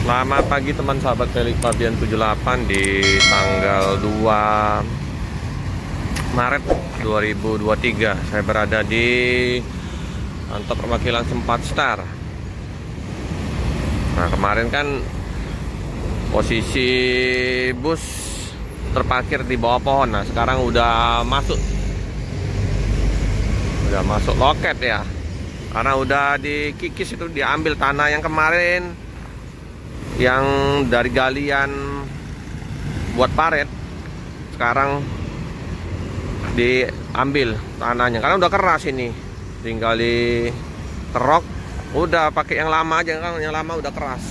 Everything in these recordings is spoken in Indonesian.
Selamat pagi teman sahabat Felix Fabian 78 di tanggal 2 Maret 2023. Saya berada di kantor perwakilan Sempat Star. Nah, kemarin kan posisi bus terparkir di bawah pohon. Nah, sekarang udah masuk loket ya. Karena udah dikikis, itu diambil tanah yang kemarin yang dari galian buat paret, sekarang diambil tanahnya karena udah keras. Ini tinggal dikerok, udah pakai yang lama aja kan, yang lama udah keras,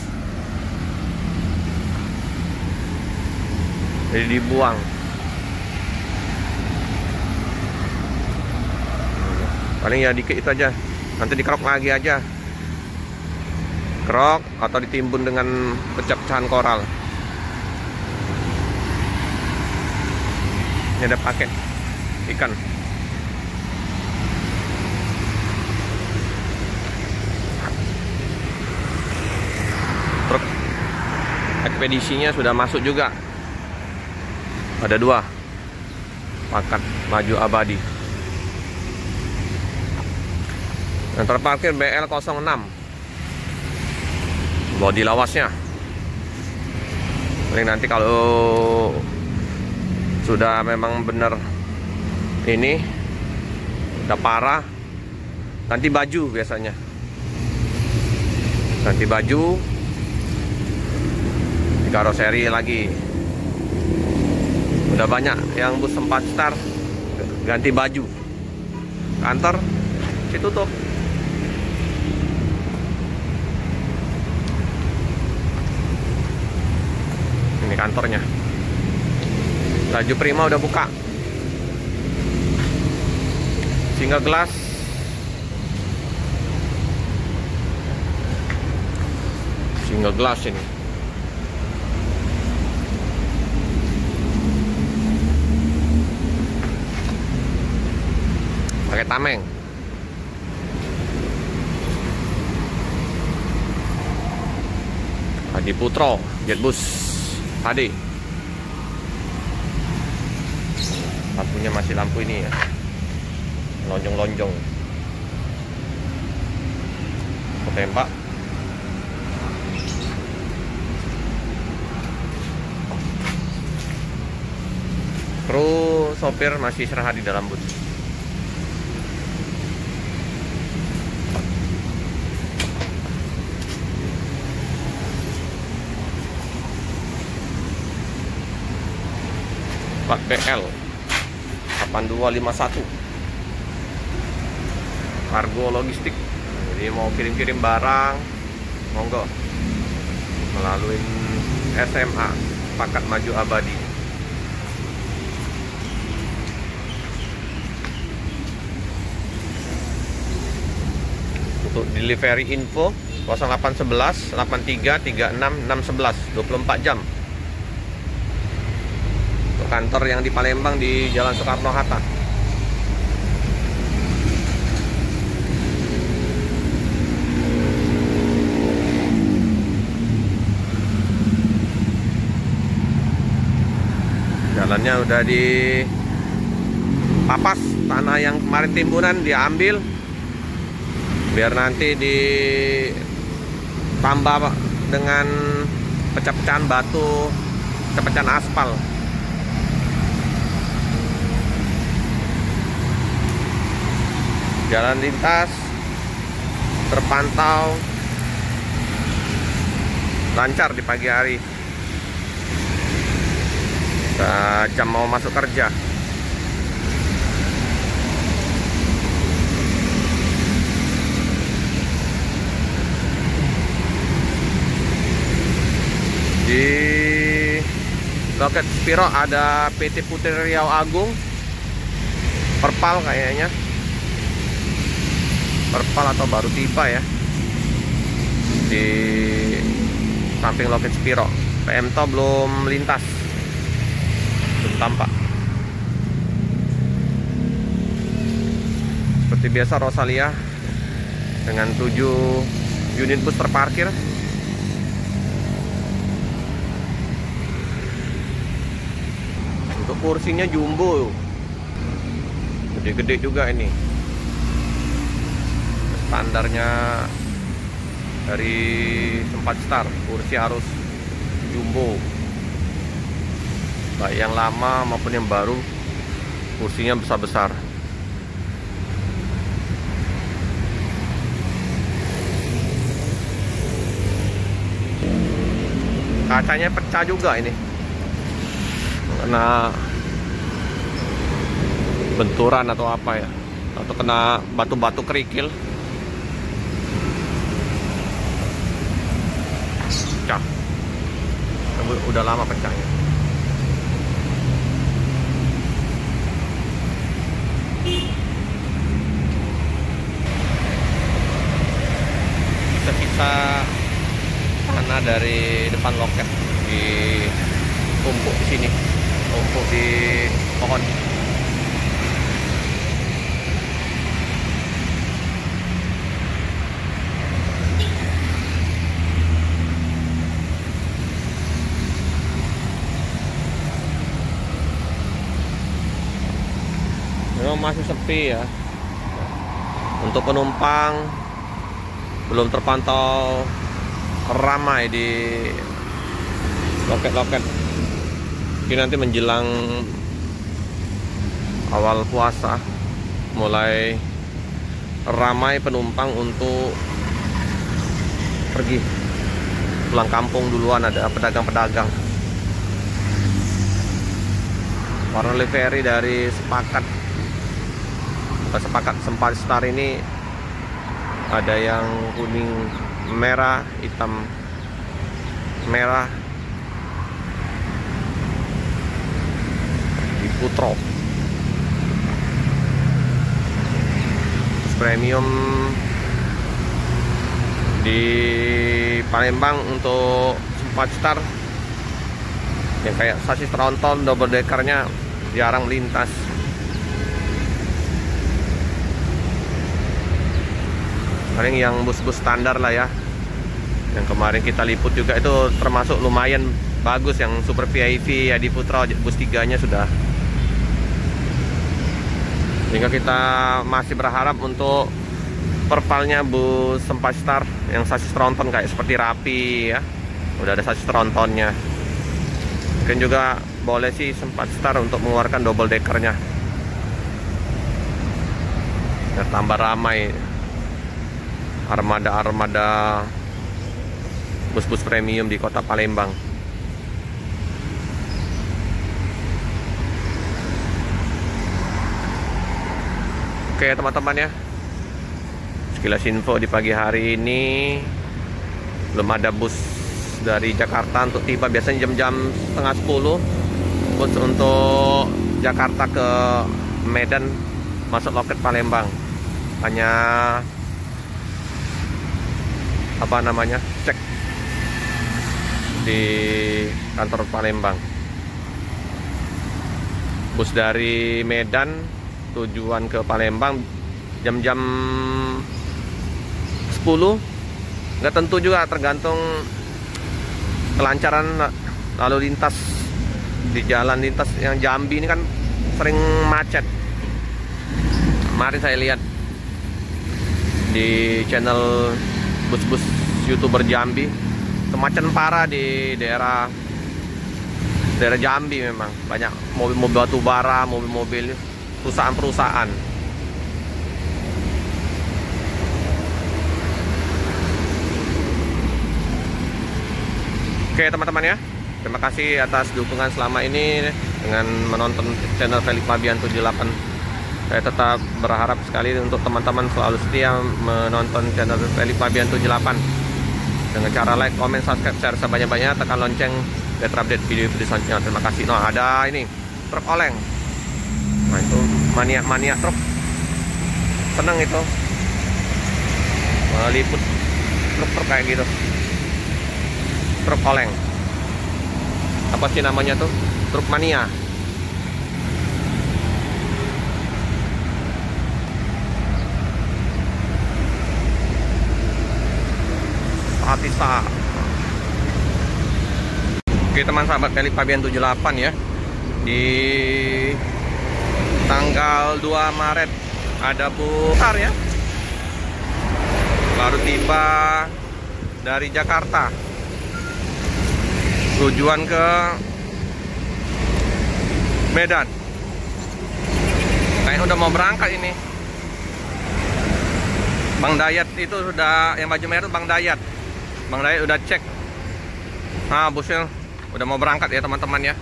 jadi dibuang. Paling ya dikit itu aja, nanti dikerok lagi aja, kerok atau ditimbun dengan pecahan koral. Ini ada paket ikan. Truk ekspedisinya sudah masuk juga. Ada 2 paket Maju Abadi. Yang terparkir BL06. Bodi lawasnya. Paling nanti kalau sudah memang benar ini udah parah, ganti baju biasanya. Ganti baju, di karoseri lagi. Udah banyak yang bus Sempat Star ganti baju. Kantor ditutup. Ini kantornya. Laju Prima udah buka. Single glass. Single glass ini. Pakai tameng. Hadi Putro, Jetbus HD. Lampunya masih lampu ini ya, lonjong-lonjong. Tembak. Kru sopir masih istirahat di dalam bus. Plat BL 8251, kargo logistik. Jadi mau kirim-kirim barang, monggo melalui SMA Pakat Maju Abadi. Untuk delivery info 0811 83 36 611, 24 jam. Kantor yang di Palembang di Jalan Soekarno-Hatta. Jalannya udah dipapas, tanah yang kemarin timbunan diambil, biar nanti ditambah dengan pecah-pecahan batu, pecah-pecahan aspal. Jalan lintas terpantau lancar di pagi hari. Jam mau masuk kerja. Di loket Spiro ada PT Putri Riau Agung, Perpal kayaknya. Perpal atau baru tiba ya, di samping loket Spiro. PMTO belum melintas, belum tampak. Seperti biasa Rosalia dengan 7 unit bus terparkir. kursinya jumbo, gede-gede juga ini. Standarnya dari 4 star, kursi harus jumbo. Baik yang lama maupun yang baru, kursinya besar-besar. Kacanya pecah juga ini, kena benturan atau apa ya, atau kena batu-batu kerikil. Pecah, udah lama pecahnya. Sisa-sisa tanah dari depan loket di tumpuk di sini, tumpuk di pohon. Memang masih sepi ya. Untuk penumpang belum terpantau ramai di loket-loket. Mungkin nanti menjelang awal puasa mulai ramai penumpang untuk pergi pulang kampung duluan. Ada pedagang-pedagang. Warna livery dari Sepakat 4 star ini ada yang kuning merah, hitam merah di Putro. Premium di Palembang untuk 4 star yang kayak sasis tronton double deckernya jarang melintas. Paling yang bus-bus standar lah ya. Yang kemarin kita liput juga itu termasuk lumayan bagus. Yang super VIP ya di Putra, bus 3-nya sudah. Sehingga kita masih berharap untuk pervalnya bus 4 star yang sasis tronton kayak seperti Rapi ya. Udah ada sasis trontonnya. Mungkin juga boleh sih 4 star untuk mengeluarkan double deckernya. Biar tambah ramai armada bus-bus premium di kota Palembang. Oke teman-teman ya, sekilas info di pagi hari ini. Belum ada bus dari Jakarta untuk tiba, biasanya jam-jam setengah 10 bus untuk Jakarta ke Medan masuk loket Palembang. Hanya cek di kantor Palembang. Bus dari Medan tujuan ke Palembang jam-jam 10, nggak tentu juga, tergantung kelancaran lalu lintas di jalan lintas yang Jambi ini kan sering macet. Kemarin saya lihat di channel bus-bus YouTuber Jambi, kemacetan parah di daerah Jambi. Memang banyak mobil-mobil batu bara, mobil-mobil perusahaan-perusahaan. Oke teman-teman ya, terima kasih atas dukungan selama ini dengan menonton channel Felix Fabian 78. Saya tetap berharap sekali untuk teman-teman selalu setia menonton channel Felix Fabian 78 dengan cara like, comment, subscribe, share sebanyak-banyaknya, tekan lonceng biar terupdate video-video selanjutnya. Terima kasih. Nah, ada ini truk oleng. Nah, itu mania truk. Seneng itu meliput truk-truk kayak gitu. Truk oleng. Apa sih namanya tuh? Truk mania. Oke teman sahabat Felix Fabian 78 ya, di tanggal 2 Maret. Ada besar ya, baru tiba dari Jakarta, tujuan ke Medan. Kayaknya udah mau berangkat ini. Bang Dayat itu sudah, yang baju merah itu Bang Dayat. Bang Dayat udah cek. Nah, busnya udah mau berangkat ya teman-teman ya.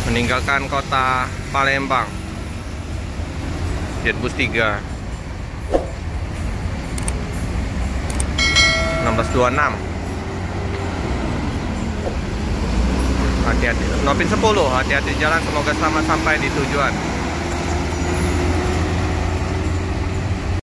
Meninggalkan kota Palembang. Jetbus 3 1626. Hati-hati. Nopin 10, hati-hati jalan, semoga selamat sampai di tujuan.